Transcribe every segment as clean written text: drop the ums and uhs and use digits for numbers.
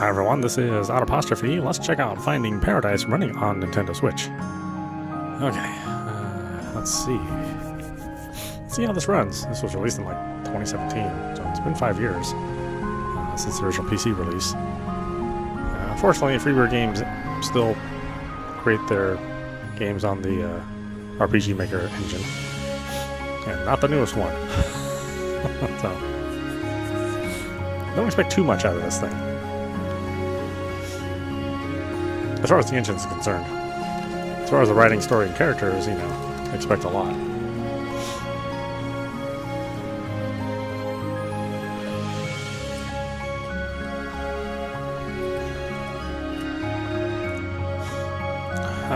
Hi everyone, this is audap. Let's check out Finding Paradise running on Nintendo Switch. Okay, let's see. Let's see how this runs. This was released in like 2017, so it's been 5 years since the original PC release. Unfortunately, Freeware Games still create their games on the RPG Maker engine, and not the newest one. So, don't expect too much out of this thing. As far as the engine is concerned. As far as the writing, story, and characters, you know, expect a lot.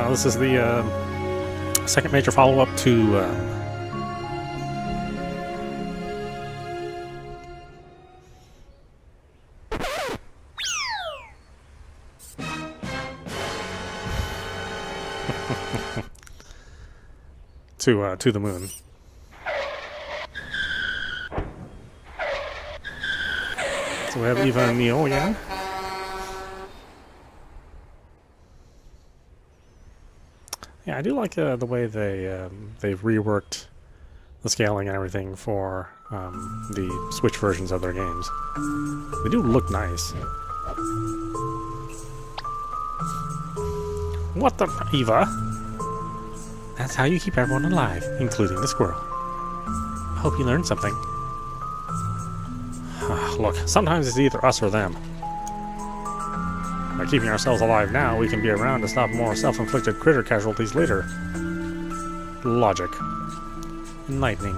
This is the second major follow-up to to the moon. So we have Eva and Neil again. Yeah, I do like the way they've reworked the scaling and everything for the Switch versions of their games. They do look nice. What the... Eva? That's how you keep everyone alive, including the squirrel. I hope you learned something. Look, sometimes it's either us or them. By keeping ourselves alive now, we can be around to stop more self-inflicted critter casualties later. Logic. Enlightening.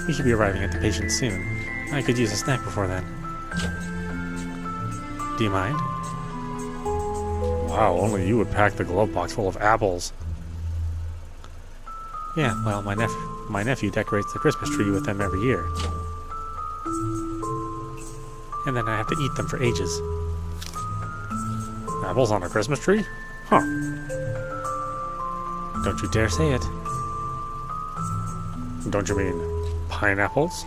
We should be arriving at the patient soon. I could use a snack before then. Do you mind? Wow, only you would pack the glove box full of apples. Yeah, well, my nephew decorates the Christmas tree with them every year. And then I have to eat them for ages. Apples on a Christmas tree? Huh. Don't you dare say it. Don't you mean pineapples?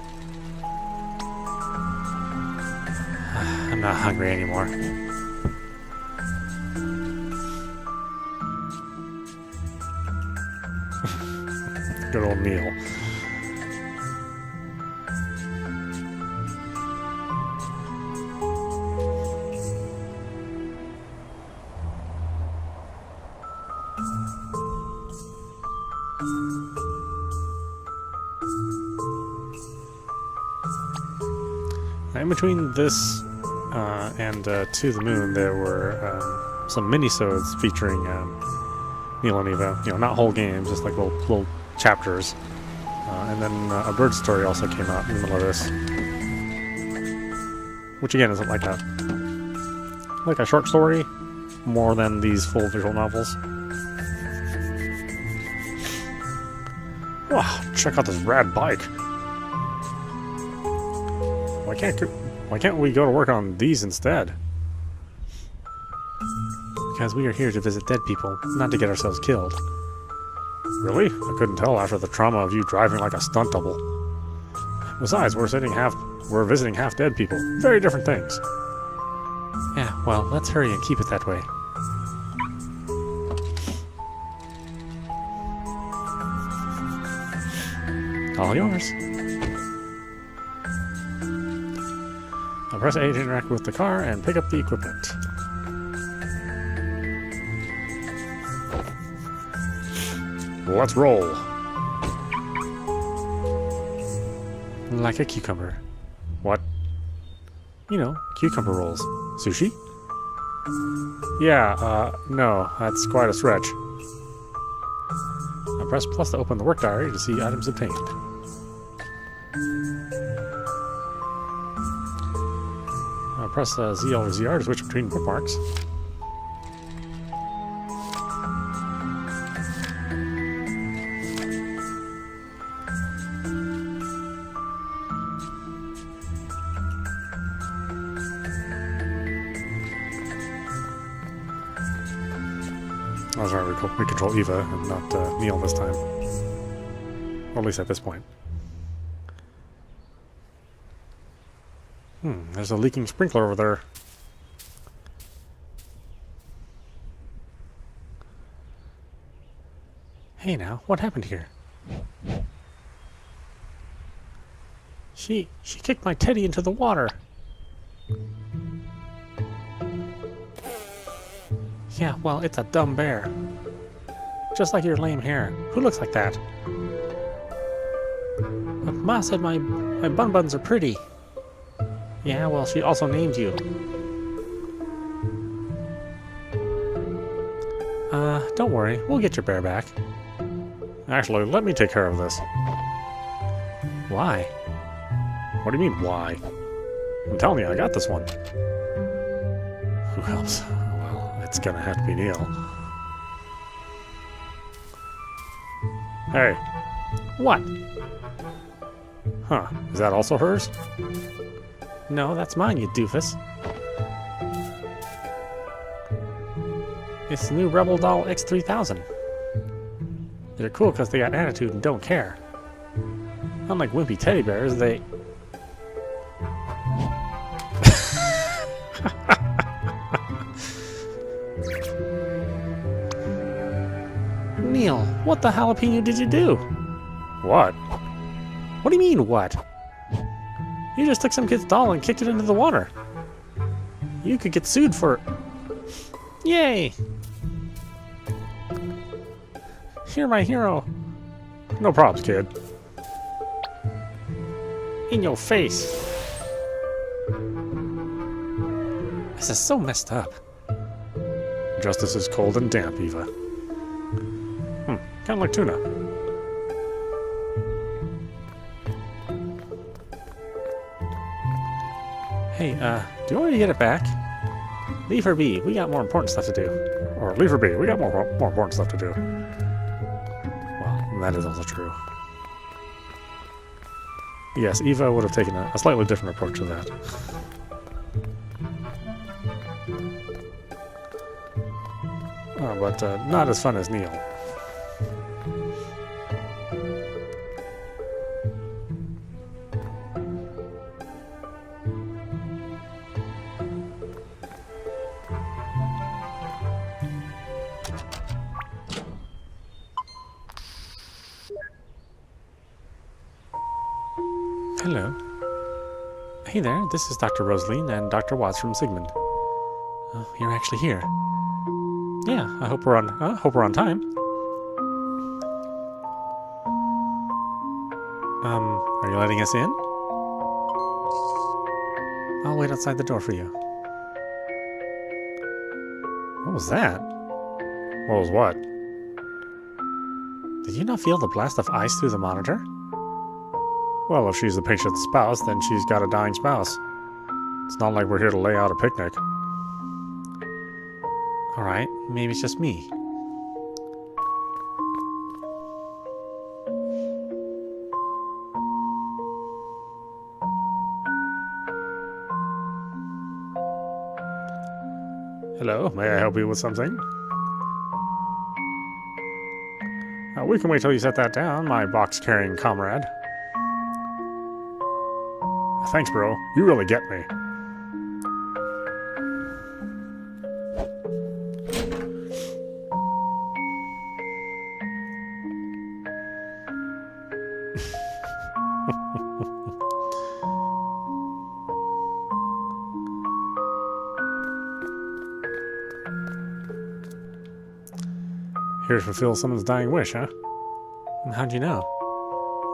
I'm not hungry anymore. Good old Neil. In between this and To the Moon, there were some minisodes featuring Neil and Eva. You know, not whole games, just like little chapters. And then a bird story also came out in the middle of this, which again isn't like a short story, more than these full visual novels. Wow, check out this rad bike. Why can't we go to work on these instead? Because we are here to visit dead people, not to get ourselves killed. Really? I couldn't tell after the trauma of you driving like a stunt double. Besides, we're visiting half dead people. Very different things. Yeah, well, let's hurry and keep it that way. All yours. I'll press A to interact with the car and pick up the equipment. Let's roll. Like a cucumber. What? You know, cucumber rolls. Sushi? Yeah, no, that's quite a stretch. I'll press plus to open the work diary to see items obtained. I'll press Z over ZR to switch between bookmarks. I was right, we control Eva and not Neil this time. Or at least at this point. There's a leaking sprinkler over there. Hey now, what happened here? She kicked my teddy into the water. Yeah, well, it's a dumb bear. Just like your lame hair. Who looks like that? But Ma said my bun-buns are pretty. Yeah, well, she also named you. Don't worry. We'll get your bear back. Actually, let me take care of this. Why? What do you mean, why? I'm telling you, I got this one. Who else? Well, it's gonna have to be Neil. Hey. What? Huh, is that also hers? No, that's mine, you doofus. It's the new Rebel Doll X3000. They're cool because they got attitude and don't care. Unlike wimpy teddy bears, they... Neil, what the jalapeno did you do? What? What do you mean, what? You just took some kid's doll and kicked it into the water. You could get sued for... Yay! You're my hero. No problems, kid. In your face. This is so messed up. Justice is cold and damp, Eva. Kind of like tuna. Hey, do you want me to get it back? Leave her be. We got more important stuff to do. Or leave her be. We got more important stuff to do. Well, that is also true. Yes, Eva would have taken a slightly different approach to that. But not as fun as Neil. Hello. Hey there, this is Dr. Rosalene and Dr. Watts from Sigmund. Oh, you're actually here. Yeah, I hope we're on time. Are you letting us in? I'll wait outside the door for you. What was that? What was what? Did you not feel the blast of ice through the monitor? Well, if she's the patient's spouse, then she's got a dying spouse. It's not like we're here to lay out a picnic. Alright, maybe it's just me. Hello, may I help you with something? We can wait till you set that down, my box-carrying comrade. Thanks, bro. You really get me. Here to fulfill someone's dying wish, huh? And how'd you know?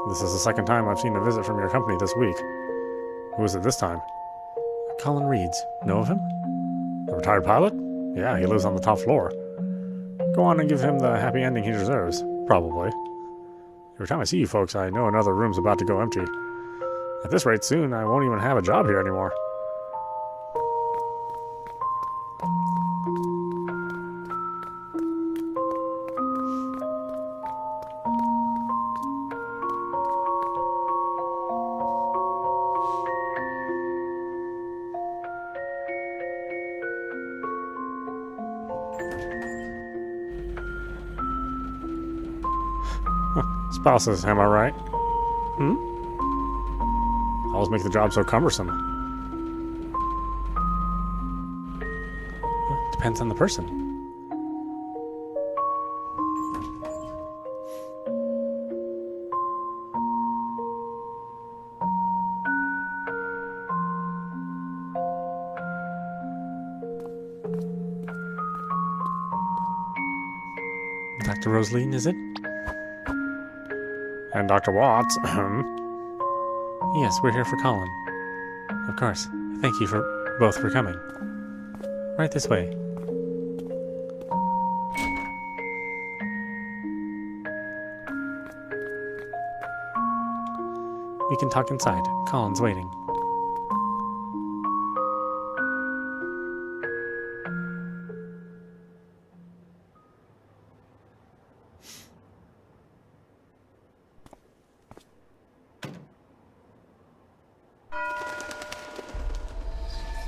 This is the second time I've seen a visit from your company this week. Who is it this time? Colin Reeds. Know of him? The retired pilot? Yeah, he lives on the top floor. Go on and give him the happy ending he deserves. Probably. Every time I see you folks, I know another room's about to go empty. At this rate, soon I won't even have a job here anymore. Spouses, am I right? Always make the job so cumbersome. Depends on the person. Dr. Rosalene, is it? And Dr. Watts. Yes, we're here for Colin. Of course. Thank you both for coming. Right this way. We can talk inside. Colin's waiting.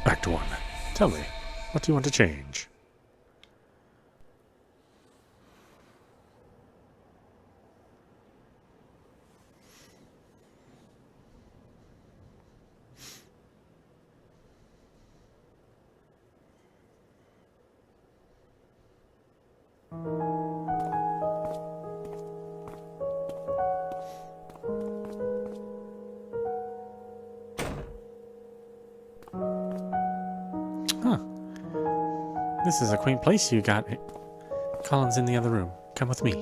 Act 1. Tell me, what do you want to change? Huh. This is a quaint place you got. Colin's in the other room. Come with me.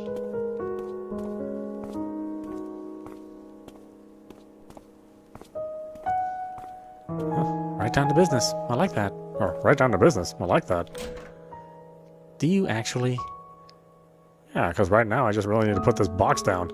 Right down to business. I like that. Or, right down to business. I like that. Do you actually? Yeah, because right now I just really need to put this box down.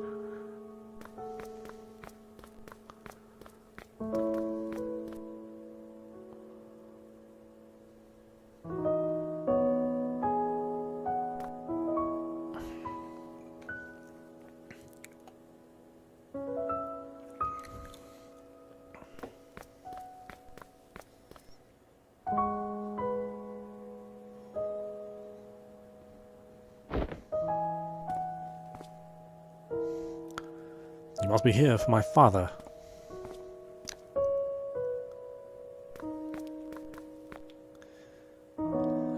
You must be here for my father.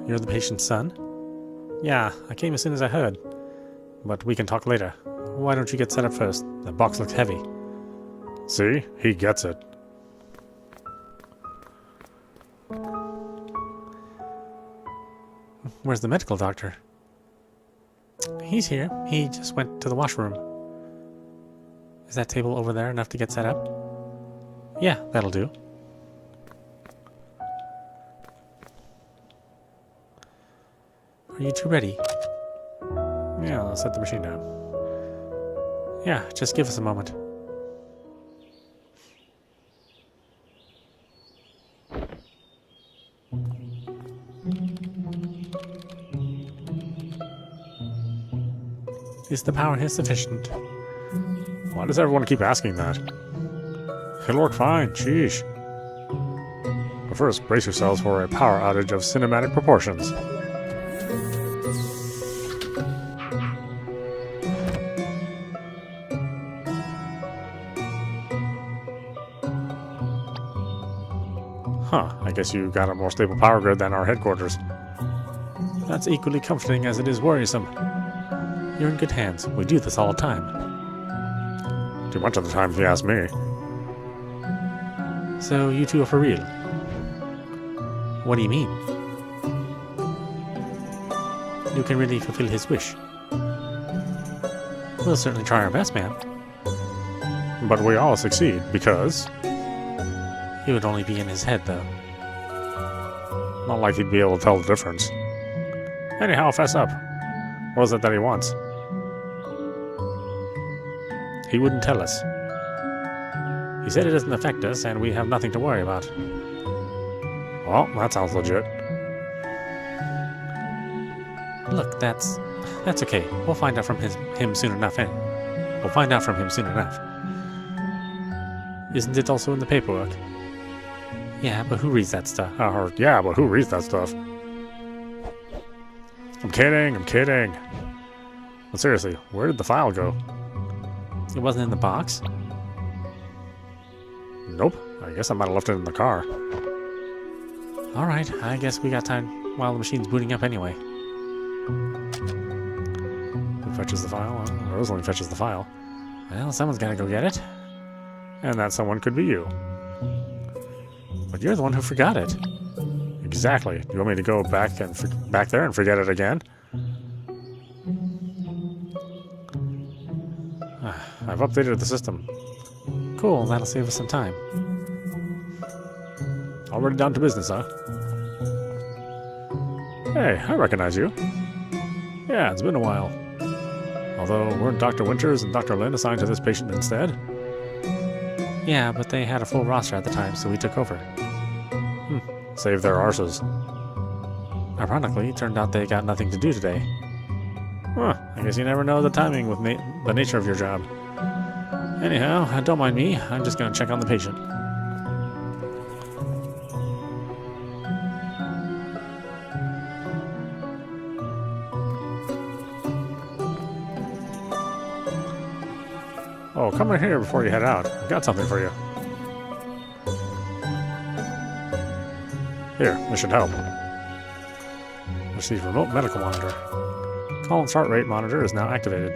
You're the patient's son? Yeah, I came as soon as I heard. But we can talk later. Why don't you get set up first? The box looks heavy. See? He gets it. Where's the medical doctor? He's here. He just went to the washroom. Is that table over there enough to get set up? Yeah, that'll do. Are you two ready? Yeah, I'll set the machine down. Yeah, just give us a moment. Is the power here sufficient? Why does everyone keep asking that? It'll work fine, sheesh. But first, brace yourselves for a power outage of cinematic proportions. Huh, I guess you got a more stable power grid than our headquarters. That's equally comforting as it is worrisome. You're in good hands. We do this all the time. Too much of the time, if you ask me. So, you two are for real? What do you mean? You can really fulfill his wish. We'll certainly try our best, ma'am. But we all succeed, because... It would only be in his head, though. Not like he'd be able to tell the difference. Anyhow, fess up. What is it that he wants? He wouldn't tell us. He said it doesn't affect us, and we have nothing to worry about. Well, that sounds legit. Look, that's okay. We'll find out from him soon enough, We'll find out from him soon enough. Isn't it also in the paperwork? Yeah, but who reads that stuff? Yeah, but who reads that stuff? I'm kidding. But seriously, where did the file go? It wasn't in the box? Nope. I guess I might have left it in the car. Alright, I guess we got time while the machine's booting up anyway. Who fetches the file? Rosalene fetches the file. Well, someone's gotta go get it. And that someone could be you. But you're the one who forgot it. Exactly. You want me to go back there and forget it again? I've updated the system. Cool, that'll save us some time. Already down to business, huh? Hey, I recognize you. Yeah, it's been a while. Although, weren't Dr. Winters and Dr. Lin assigned to this patient instead? Yeah, but they had a full roster at the time, so we took over. Save their arses. Ironically, it turned out they got nothing to do today. Huh, I guess you never know the timing with the nature of your job. Anyhow, don't mind me. I'm just gonna check on the patient. Oh, come right here before you head out. I've got something for you. Here, this should help. Receive remote medical monitor. Colin's heart rate monitor is now activated.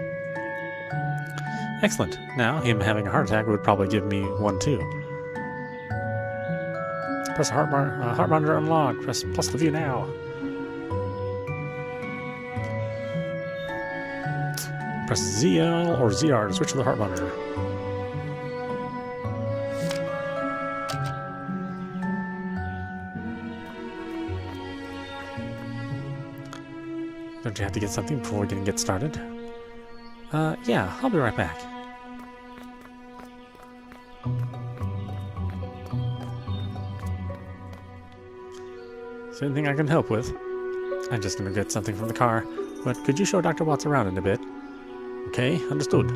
Excellent. Now, him having a heart attack would probably give me one too. Press heart monitor unlock. Press plus the view now. Press ZL or ZR to switch to the heart monitor. Don't you have to get something before we can get started? Yeah, I'll be right back. Is there anything I can help with? I'm just gonna get something from the car, but could you show Dr. Watts around in a bit? Okay, understood.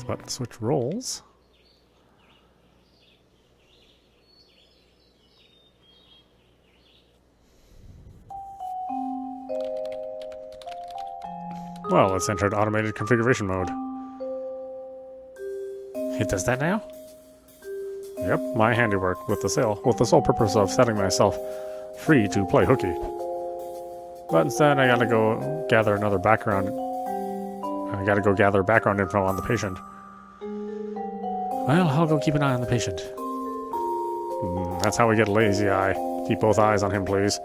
Button switch roles. Well, it's entered automated configuration mode. It does that now? Yep, my handiwork with the sole purpose of setting myself free to play hooky. But instead, I gotta go gather another background. I gotta go gather background info on the patient. Well, I'll go keep an eye on the patient. That's how we get lazy eye. Keep both eyes on him, please.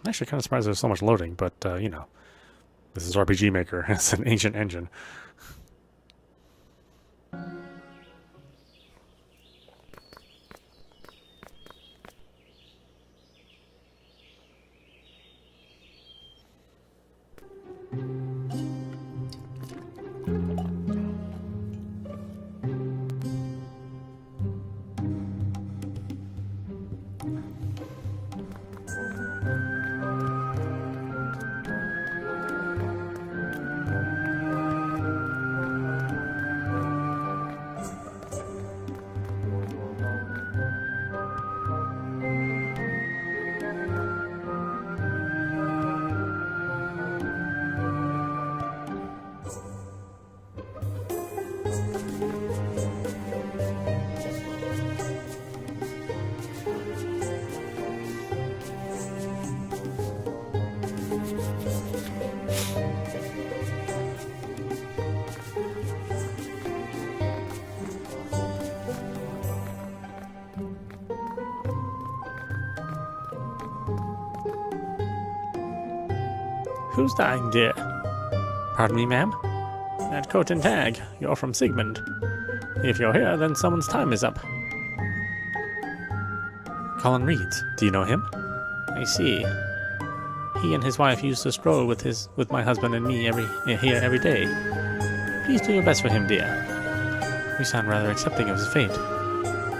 Actually, kind of surprised there's so much loading, but, you know. This is RPG Maker. It's an ancient engine. Who's dying, dear? Pardon me, ma'am? That coat and tag. You're from Sigmund. If you're here, then someone's time is up. Colin Reeds. Do you know him? I see. He and his wife used to stroll with my husband and me here every day. Please do your best for him, dear. You sound rather accepting of his fate.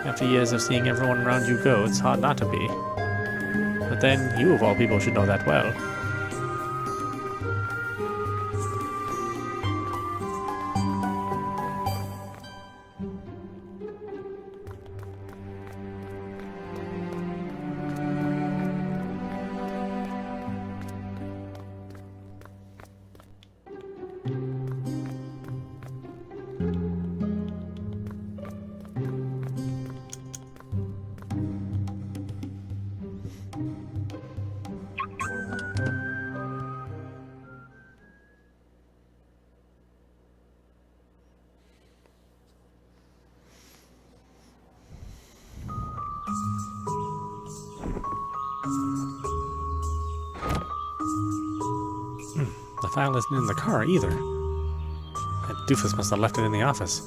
After years of seeing everyone around you go, it's hard not to be. But then, you of all people should know that well. The file isn't in the car either. That doofus must have left it in the office.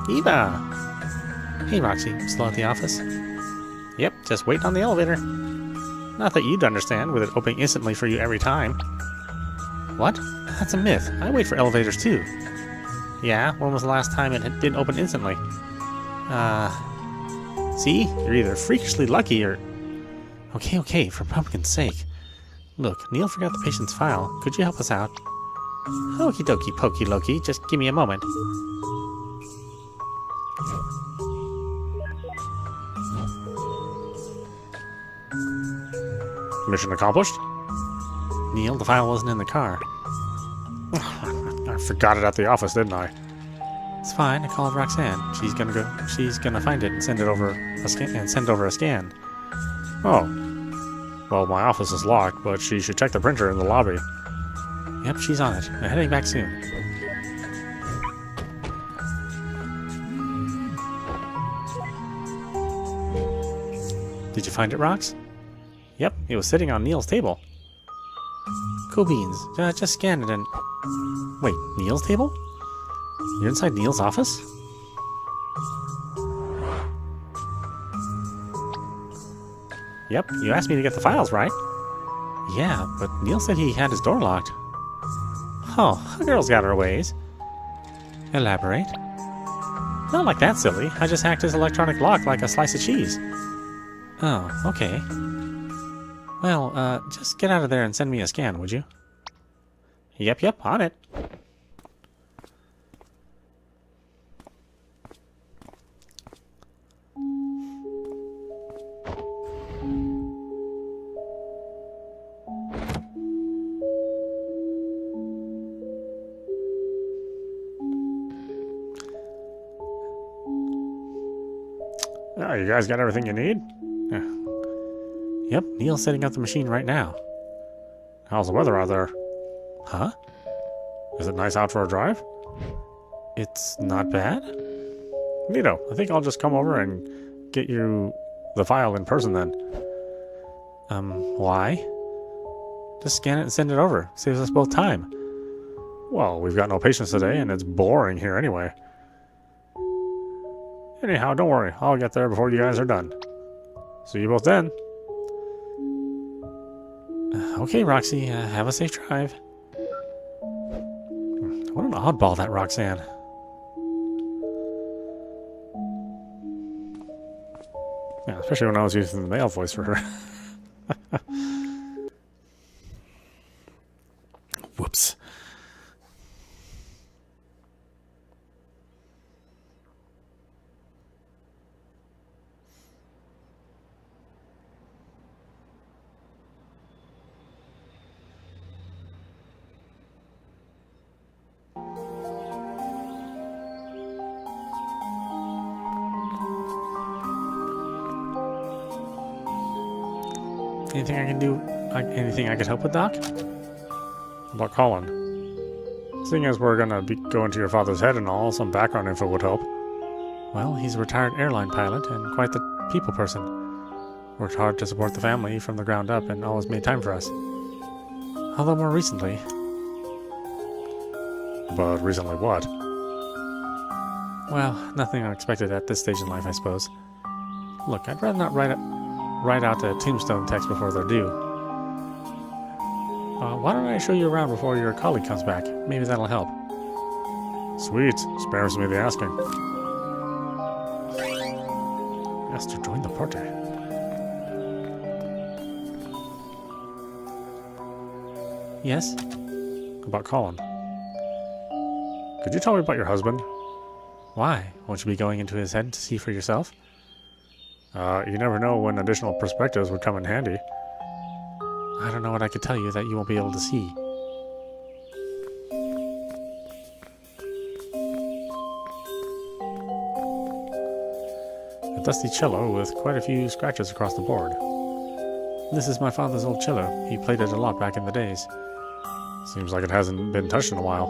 Eva! Hey, Roxy. Still at the office? Yep, just waiting on the elevator. Not that you'd understand with it opening instantly for you every time. What? That's a myth. I wait for elevators too. Yeah? When was the last time it didn't open instantly? See? You're either freakishly lucky or... Okay, for pumpkin's sake. Look, Neil forgot the patient's file. Could you help us out? Okie dokie, pokey Loki. Just give me a moment. Mission accomplished? Neil, the file wasn't in the car. I forgot it at the office, didn't I? It's fine. I called Roxanne. She's gonna find it and send over a scan. Oh. Well, my office is locked, but she should check the printer in the lobby. Yep, she's on it. I'm heading back soon. Did you find it, Rox? Yep, it was sitting on Neil's table. Cool beans. Just scan it and... Wait, Neil's table? You're inside Neil's office? Yep, you asked me to get the files, right? Yeah, but Neil said he had his door locked. Oh, a girl's got her ways. Elaborate. Not like that, silly. I just hacked his electronic lock like a slice of cheese. Oh, okay. Well, just get out of there and send me a scan, would you? Yep, on it. Oh, you guys got everything you need? Yep, Neil's setting up the machine right now. How's the weather out there? Huh? Is it nice out for a drive? It's not bad? Neato. I think I'll just come over and get you the file in person then. Why? Just scan it and send it over. Saves us both time. Well, we've got no patients today, and it's boring here anyway. Anyhow, don't worry. I'll get there before you guys are done. See you both then. Okay, Roxy. Have a safe drive. What an oddball, that Roxanne. Yeah, especially when I was using the male voice for her. Whoops. Anything I can do? Anything I could help with, Doc? About Colin. Seeing as we're gonna be going to your father's head and all, some background info would help. Well, he's a retired airline pilot and quite the people person. Worked hard to support the family from the ground up and always made time for us. Although more recently... But recently what? Well, nothing unexpected at this stage in life, I suppose. Look, I'd rather not write out a tombstone text before they're due. Why don't I show you around before your colleague comes back? Maybe that'll help. Sweet. Spares me the asking. Asked to join the party. Yes? About Colin. Could you tell me about your husband? Why? Won't you be going into his head to see for yourself? You never know when additional perspectives would come in handy. I don't know what I could tell you that you won't be able to see. A dusty cello with quite a few scratches across the board. This is my father's old cello. He played it a lot back in the days. Seems like it hasn't been touched in a while.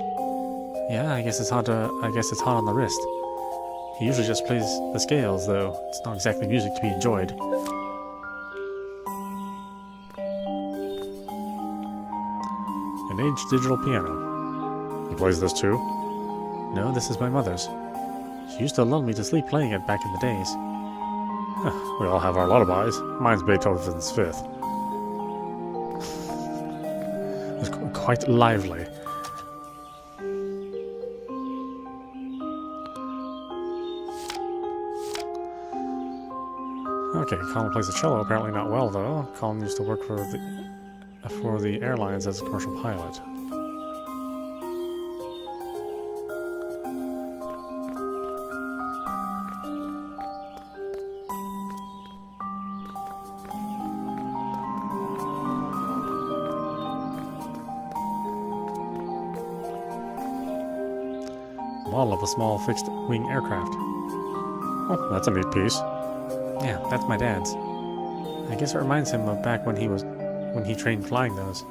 Yeah, I guess it's hot on the wrist. He usually just plays the scales, though. It's not exactly music to be enjoyed. An aged digital piano. He plays this too? No, this is my mother's. She used to lull me to sleep playing it back in the days. We all have our lullabies. Mine's Beethoven's Fifth. It's quite lively. Okay, Colin plays the cello. Apparently not well, though. Colin used to work for the airlines as a commercial pilot. Model of a small fixed-wing aircraft. Oh, that's a neat piece. Yeah, that's my dad's. I guess it reminds him of back when he trained flying those.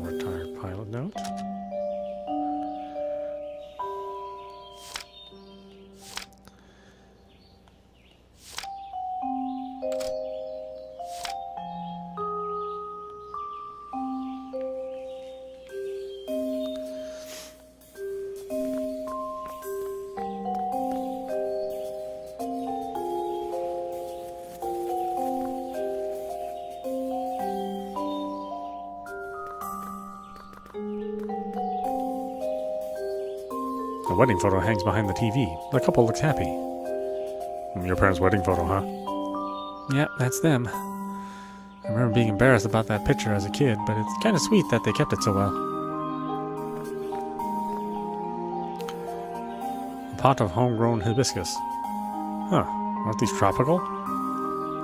Retired pilot note. A wedding photo hangs behind the TV. The couple looks happy. Your parents' wedding photo, huh? Yeah, that's them. I remember being embarrassed about that picture as a kid, but it's kind of sweet that they kept it so well. A pot of homegrown hibiscus. Huh. Aren't these tropical?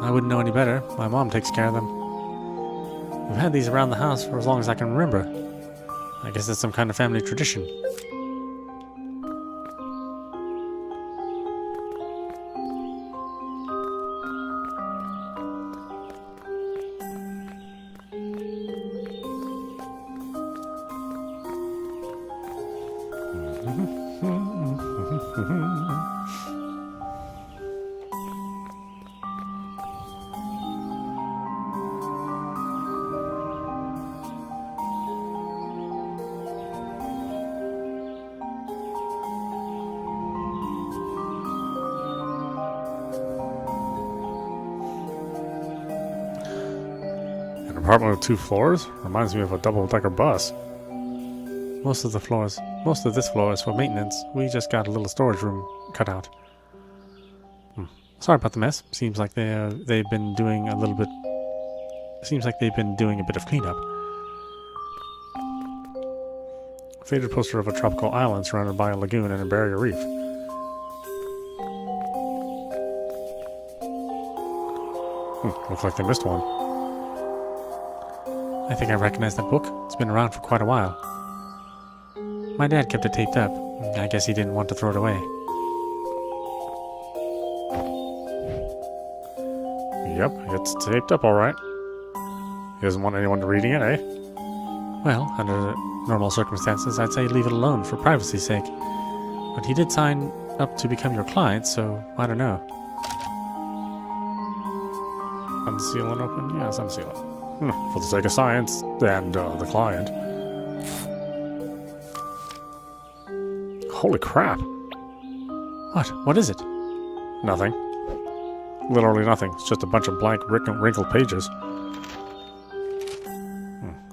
I wouldn't know any better. My mom takes care of them. We've had these around the house for as long as I can remember. I guess it's some kind of family tradition. An apartment with 2 floors? Reminds me of a double-decker bus. Most of this floor is for maintenance. We just got a little storage room cut out. Sorry about the mess. Seems like they've been doing a bit of cleanup. A faded poster of a tropical island surrounded by a lagoon and a barrier reef. Looks like they missed one. I think I recognize that book. It's been around for quite a while. My dad kept it taped up. I guess he didn't want to throw it away. Yep, it's taped up all right. He doesn't want anyone reading it, eh? Well, under normal circumstances, I'd say leave it alone for privacy's sake. But he did sign up to become your client, so I don't know. Unseal and open? Yes, unseal it. For the sake of science and the client. Holy crap. What? What is it? Nothing. Literally nothing. It's just a bunch of blank, wrinkled pages.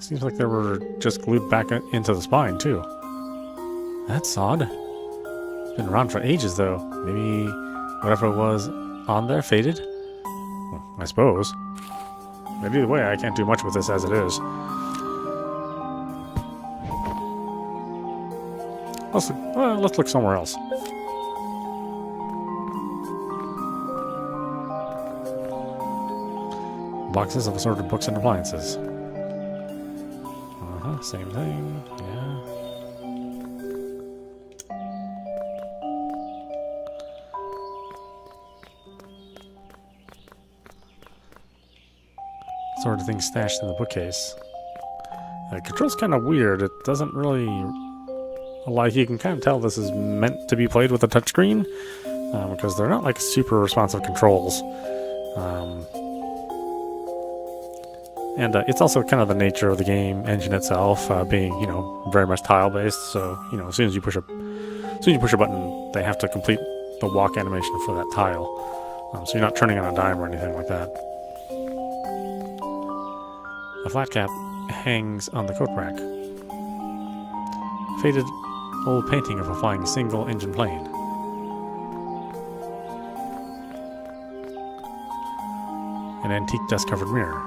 Seems like they were just glued back into the spine, too. That's odd. Been around for ages, though. Maybe whatever was on there faded? I suppose. But either way, I can't do much with this as it is. Let's look somewhere else. Boxes of assorted books and appliances. Same thing. Yeah. Sort of thing stashed in the bookcase. The control's kind of weird. It doesn't really... Like, you can kind of tell this is meant to be played with a touchscreen, because they're not like super responsive controls. And it's also kind of the nature of the game engine itself, being, very much tile-based. So, as soon as you push a button, they have to complete the walk animation for that tile. So you're not turning on a dime or anything like that. A flat cap hangs on the coat rack. Faded old painting of a flying single-engine plane. An antique dust-covered mirror.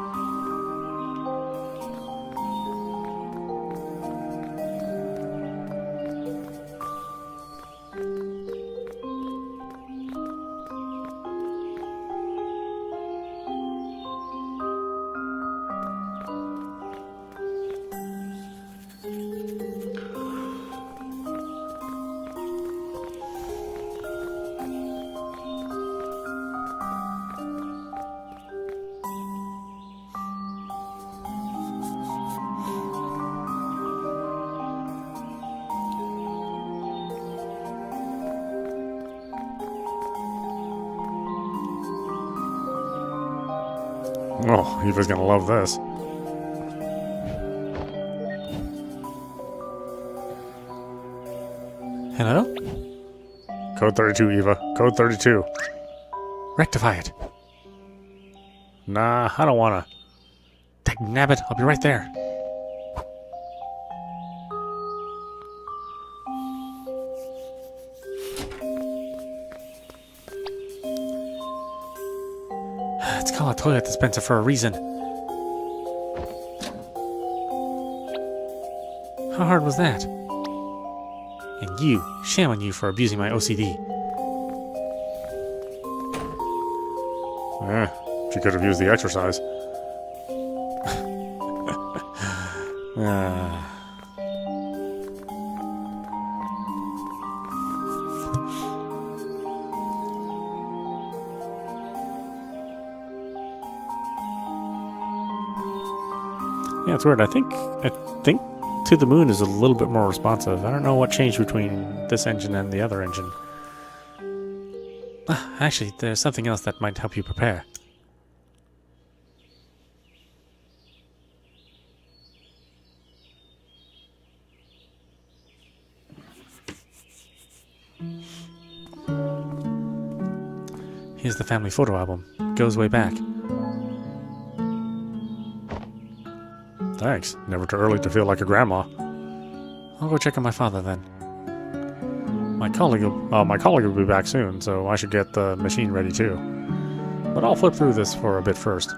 Oh, Eva's gonna love this. Hello? Code 32, Eva. Code 32. Rectify it. Nah, I don't wanna. Dagnabbit, I'll be right there. It's called a toilet dispenser for a reason. How hard was that? And you, shame on you for abusing my OCD. She could have used the exercise. Yeah, it's weird. I think To the Moon is a little bit more responsive. I don't know what changed between this engine and the other engine. Actually, there's something else that might help you prepare. Here's the family photo album. Goes way back. Thanks. Never too early to feel like a grandma. I'll go check on my father then. My colleague will be back soon, so I should get the machine ready too. But I'll flip through this for a bit first.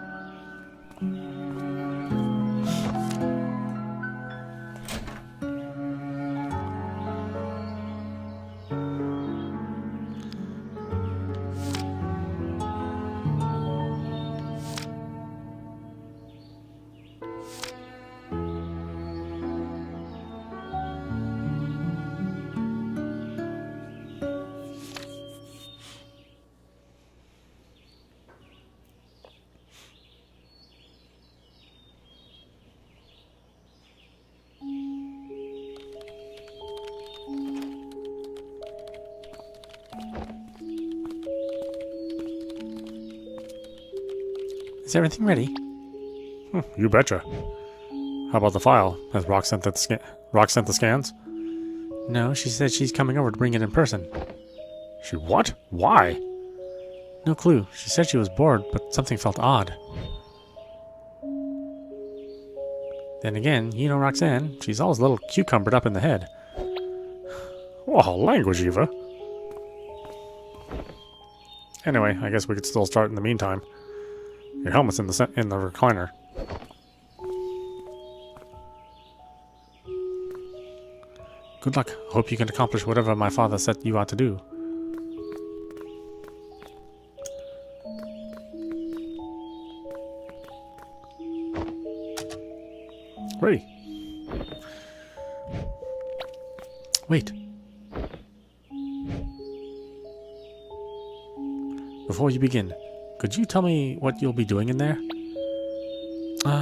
Is everything ready? You betcha. How about the file? Has Rock sent the scans? No, she said she's coming over to bring it in person. She what? Why? No clue. She said she was bored, but something felt odd. Then again, you know Roxanne, she's always a little cucumbered up in the head. Oh, language, Eva. Anyway, I guess we could still start in the meantime. Your helmet's in the recliner. Good luck. Hope you can accomplish whatever my father set you out to do. Ready. Wait. Before you begin, could you tell me what you'll be doing in there?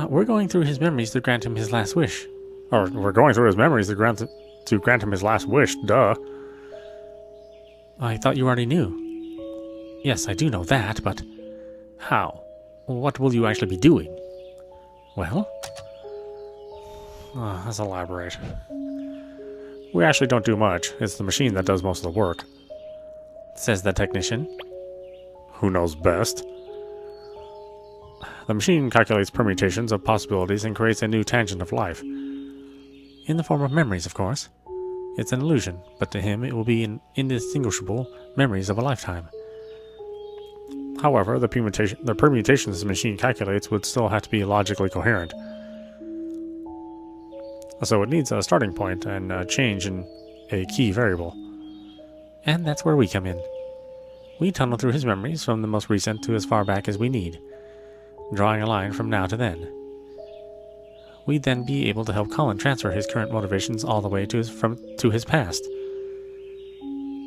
We're going through his memories to grant him his last wish. Or we're going through his memories to grant him his last wish, duh. I thought you already knew. Yes, I do know that, but how? What will you actually be doing? Well? Let's elaborate. We actually don't do much. It's the machine that does most of the work. Says the technician. Who knows best? The machine calculates permutations of possibilities and creates a new tangent of life. In the form of memories, of course. It's an illusion, but to him it will be indistinguishable memories of a lifetime. However, the permutations the machine calculates would still have to be logically coherent. So it needs a starting point and a change in a key variable. And that's where we come in. We tunnel through his memories from the most recent to as far back as we need, drawing a line from now to then. We'd then be able to help Colin transfer his current motivations all the way to his past.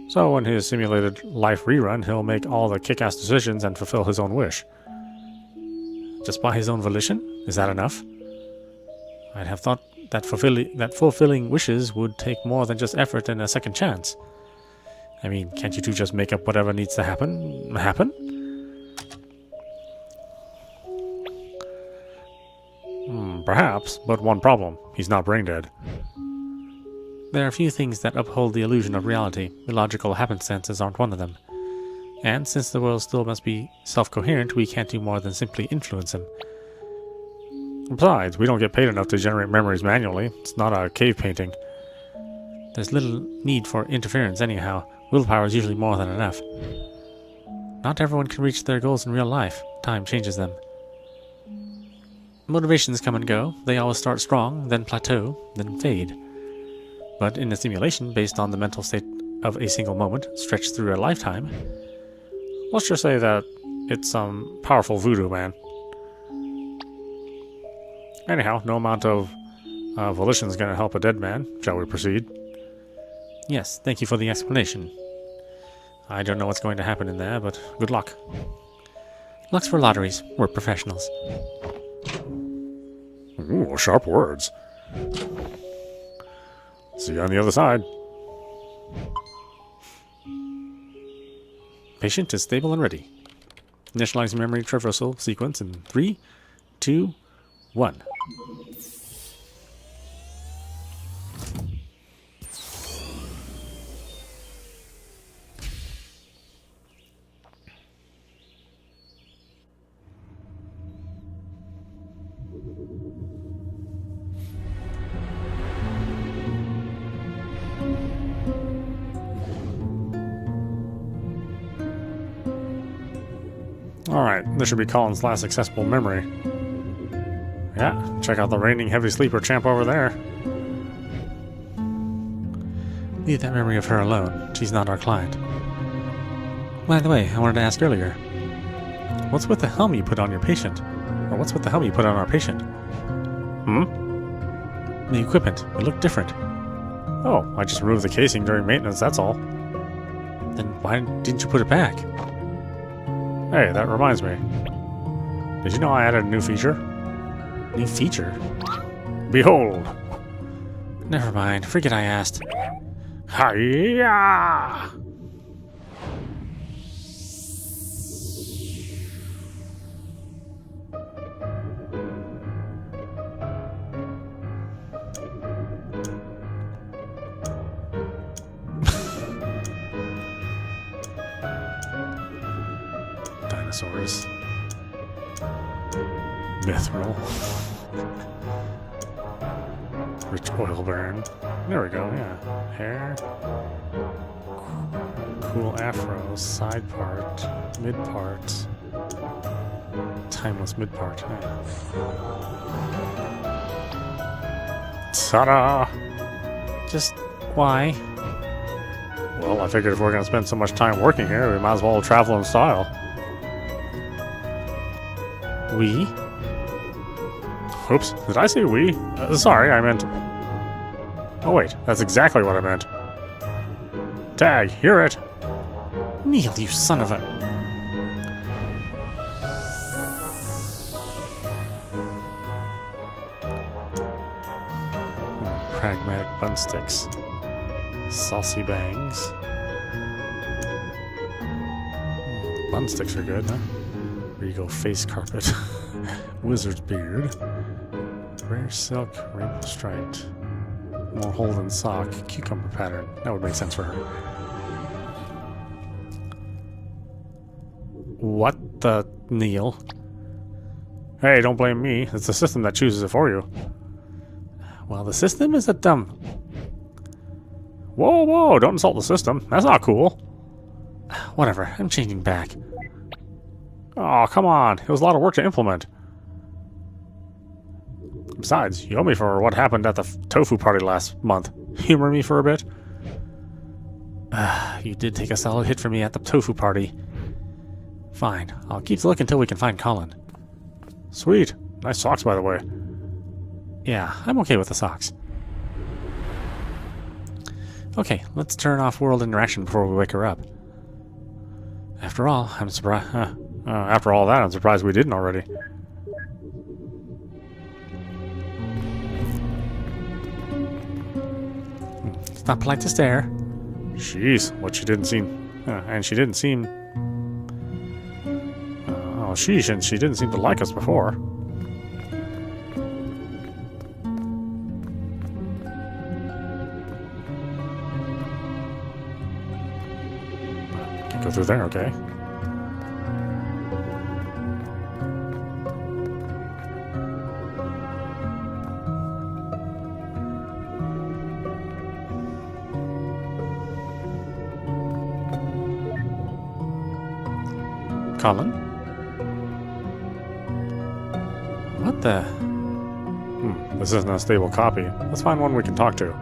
So in his simulated life rerun, he'll make all the kick-ass decisions and fulfill his own wish. Just by his own volition? Is that enough? I'd have thought that fulfilling wishes would take more than just effort and a second chance. I mean, can't you two just make up whatever needs to happen? Perhaps, but one problem. He's not brain dead. There are few things that uphold the illusion of reality. Illogical happenstances aren't one of them. And since the world still must be self-coherent, we can't do more than simply influence him. Besides, we don't get paid enough to generate memories manually. It's not a cave painting. There's little need for interference anyhow. Willpower is usually more than enough. Not everyone can reach their goals in real life. Time changes them. Motivations come and go. They always start strong, then plateau, then fade. But in a simulation based on the mental state of a single moment stretched through a lifetime, let's just say that it's some powerful voodoo, man. Anyhow, no amount of volition is going to help a dead man. Shall we proceed? Yes, thank you for the explanation. I don't know what's going to happen in there, but good luck. Luck's for lotteries. We're professionals. Ooh, sharp words. See you on the other side. Patient is stable and ready. Initializing memory traversal sequence in 3, 2, 1. Alright, this should be Colin's last accessible memory. Yeah, check out the reigning heavy sleeper champ over there. Leave that memory of her alone. She's not our client. By the way, I wanted to ask earlier. What's with the helmet you put on your patient? Or what's with the helmet you put on our patient? The equipment. It looked different. Oh, I just removed the casing during maintenance, that's all. Then why didn't you put it back? Hey, that reminds me. Did you know I added a new feature? New feature? Behold! Never mind. Forget I asked. Hi-ya! dinosaurs. Mithril. Rich oil burn. There we go, yeah. Hair. Cool afro. Side part. Mid part. Timeless mid part. Yeah. Ta-da! Just why? Well, I figured if we're going to spend so much time working here, we might as well travel in style. We? Oops, did I say we? Sorry, I meant... Oh wait, that's exactly what I meant. Tag, hear it! Neil, you son of a... Pragmatic bun sticks. Saucy bangs. Bun sticks are good, huh? Regal face carpet. Wizard's beard. Rare silk, rainbow striped. More hole than sock. Cucumber pattern. That would make sense for her. What the... Neil? Hey, don't blame me. It's the system that chooses it for you. Well, the system is a dumb... Whoa, whoa, don't insult the system. That's not cool. Whatever, I'm changing back. Oh, come on. It was a lot of work to implement. Besides, you owe me for what happened at the tofu party last month. Humor me for a bit? You did take a solid hit for me at the tofu party. Fine, I'll keep the look until we can find Colin. Sweet. Nice socks, by the way. Yeah, I'm okay with the socks. Okay, let's turn off world interaction before we wake her up. After all, I'm surprised... after all that, I'm surprised we didn't already. It's not polite to stare. Jeez, what she didn't seem... and she didn't seem... oh, sheesh, and she didn't seem to like us before. Can't go through there, okay? Colin? What the... This isn't a stable copy. Let's find one we can talk to.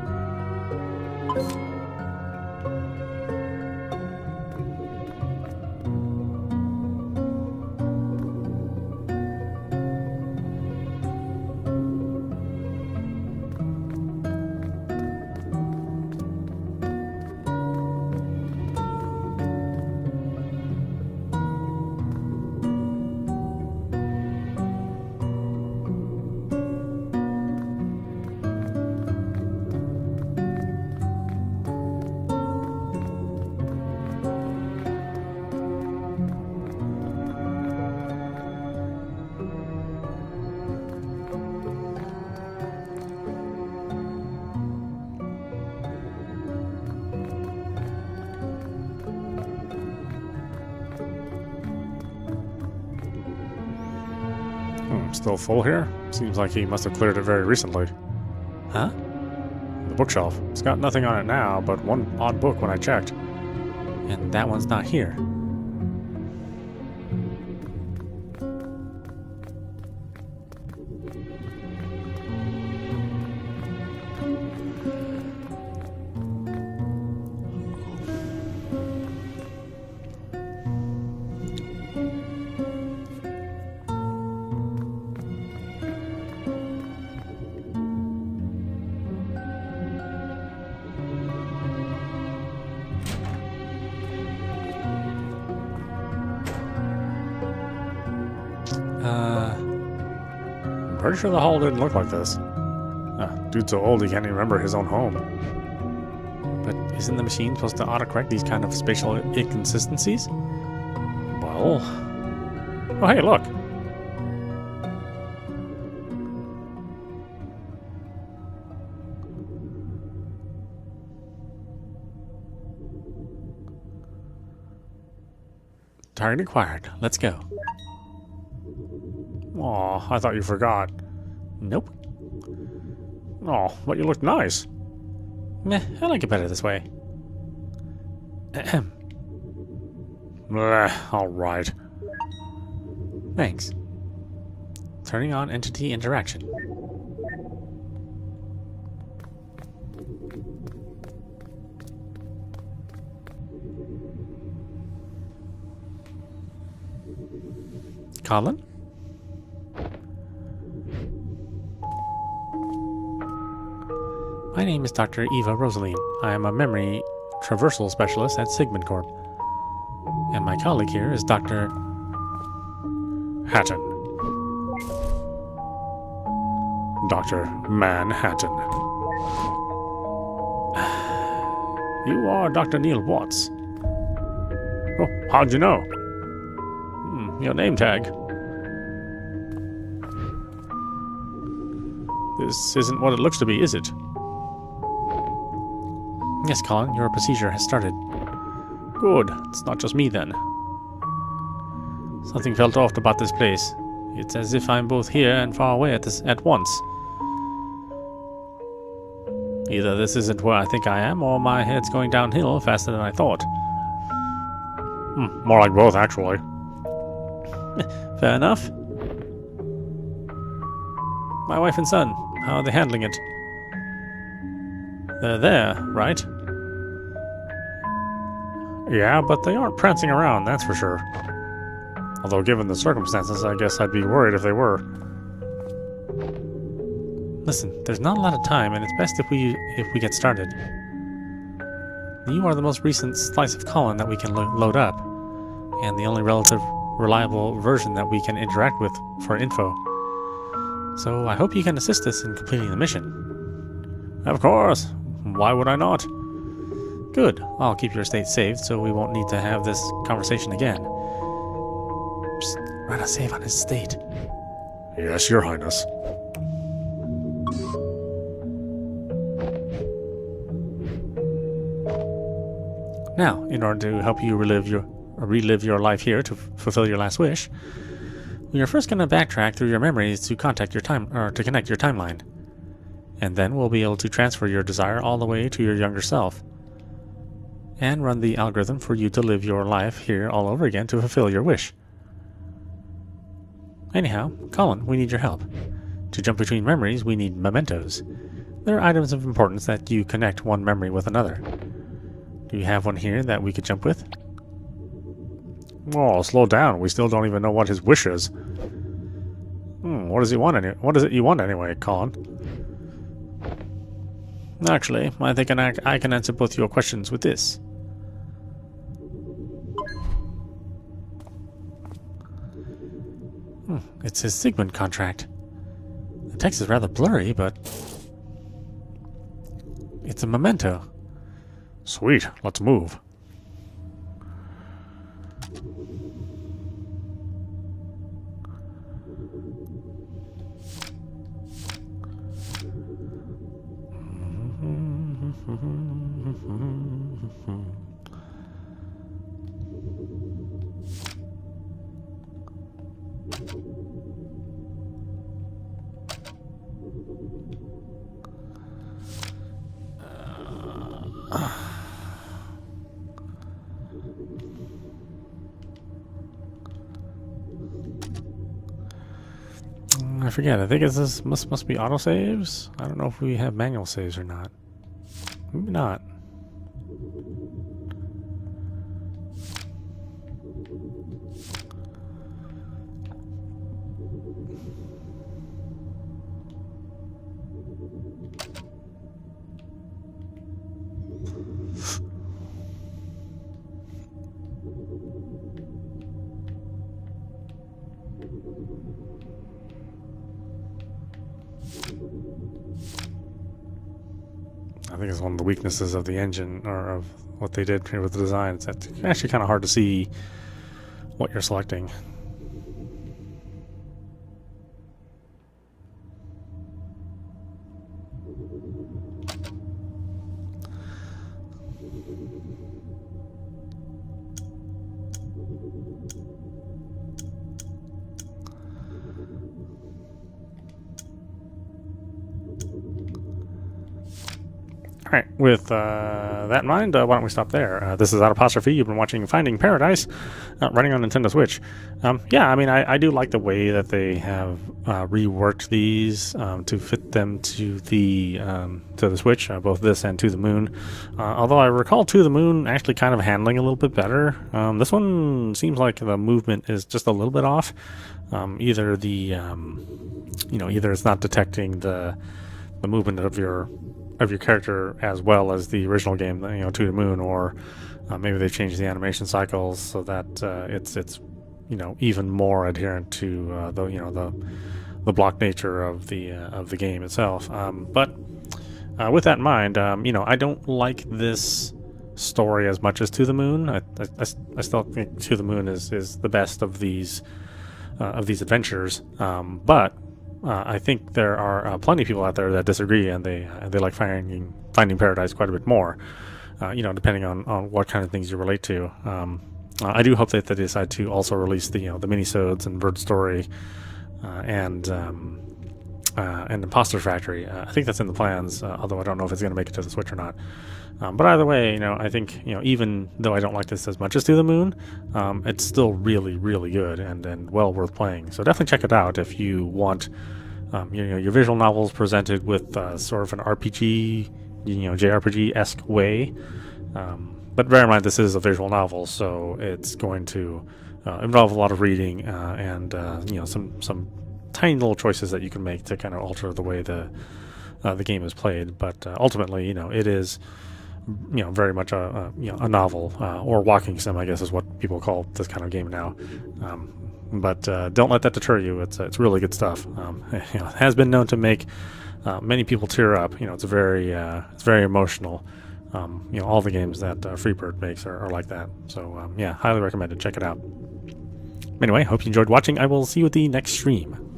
Still full here? Seems like he must have cleared it very recently. Huh? The bookshelf. It's got nothing on it now, but one odd book when I checked. And that one's not here. I'm pretty sure the hall didn't look like this. Dude's so old he can't even remember his own home. But isn't the machine supposed to autocorrect these kind of spatial inconsistencies? Well... Oh, hey, look! Target acquired. Let's go. Aw, I thought you forgot. Nope. Oh, but you look nice. Meh, I like it better this way. Ahem. Bleh, alright. Thanks. Turning on entity interaction. Colin? My name is Dr. Eva Rosaline. I am a memory traversal specialist at Sigmund Corp. And my colleague here is Dr. Hatton. Dr. Manhattan. You are Dr. Neil Watts. Oh, how'd you know? Your name tag. This isn't what it looks to be, is it? Yes, Colin, your procedure has started. Good. It's not just me then. Something felt off about this place. It's as if I'm both here and far away at once. Either this isn't where I think I am, or my head's going downhill faster than I thought. More like both, actually. Fair enough. My wife and son, how are they handling it? They're there, right? Yeah, but they aren't prancing around, that's for sure. Although given the circumstances, I guess I'd be worried if they were. Listen, there's not a lot of time, and it's best if we get started. You are the most recent slice of Colin that we can load up, and the only reliable version that we can interact with for info. So I hope you can assist us in completing the mission. Of course. Why would I not? Good. I'll keep your estate saved, so we won't need to have this conversation again. Psst, run a save on his estate. Yes, Your Highness. Now, in order to help you relive your life here to fulfill your last wish, we are first going to backtrack through your memories to connect your timeline, and then we'll be able to transfer your desire all the way to your younger self, and run the algorithm for you to live your life here all over again to fulfill your wish. Anyhow, Colin, we need your help. To jump between memories, we need mementos. They're items of importance that you connect one memory with another. Do you have one here that we could jump with? Oh, slow down. We still don't even know what his wish is. What does he want? What is it you want anyway, Colin? Actually, I think I can answer both your questions with this. It's his Sigmund contract. The text is rather blurry, but it's a memento. Sweet, let's move. I forget. I think this must be autosaves. I don't know if we have manual saves or not. Maybe not. I think it's one of the weaknesses of the engine, or of what they did here with the design. It's actually kind of hard to see what you're selecting. Alright, with that in mind, why don't we stop there? This is audap. You've been watching Finding Paradise, running on Nintendo Switch. Yeah, I mean, I do like the way that they have reworked these to fit them to the Switch, both this and To the Moon. Although I recall To the Moon actually kind of handling a little bit better. This one seems like the movement is just a little bit off. Either it's not detecting the movement of your character as well as the original game, To the Moon, or maybe they've changed the animation cycles so that it's even more adherent to the block nature of the game itself. But with that in mind, I don't like this story as much as To the Moon. I still think To the Moon is the best of these adventures, but I think there are plenty of people out there that disagree, and they like Finding Paradise quite a bit more. Depending on what kind of things you relate to. I do hope that they decide to also release the minisodes and Bird Story and Imposter Factory. I think that's in the plans, although I don't know if it's going to make it to the Switch or not. But either way, I think even though I don't like this as much as To the Moon, it's still really, really good and well worth playing. So definitely check it out if you want your visual novels presented with sort of an RPG, JRPG-esque way. But bear in mind, this is a visual novel, so it's going to involve a lot of reading and some tiny little choices that you can make to kind of alter the way the game is played. But ultimately, it is very much a novel or walking sim, I guess is what people call this kind of game now. But don't let that deter you. It's really good stuff. It has been known to make many people tear up. It's very emotional. All the games that Freebird makes are like that. So yeah, highly recommended. Check it out. Anyway, hope you enjoyed watching. I will see you at the next stream.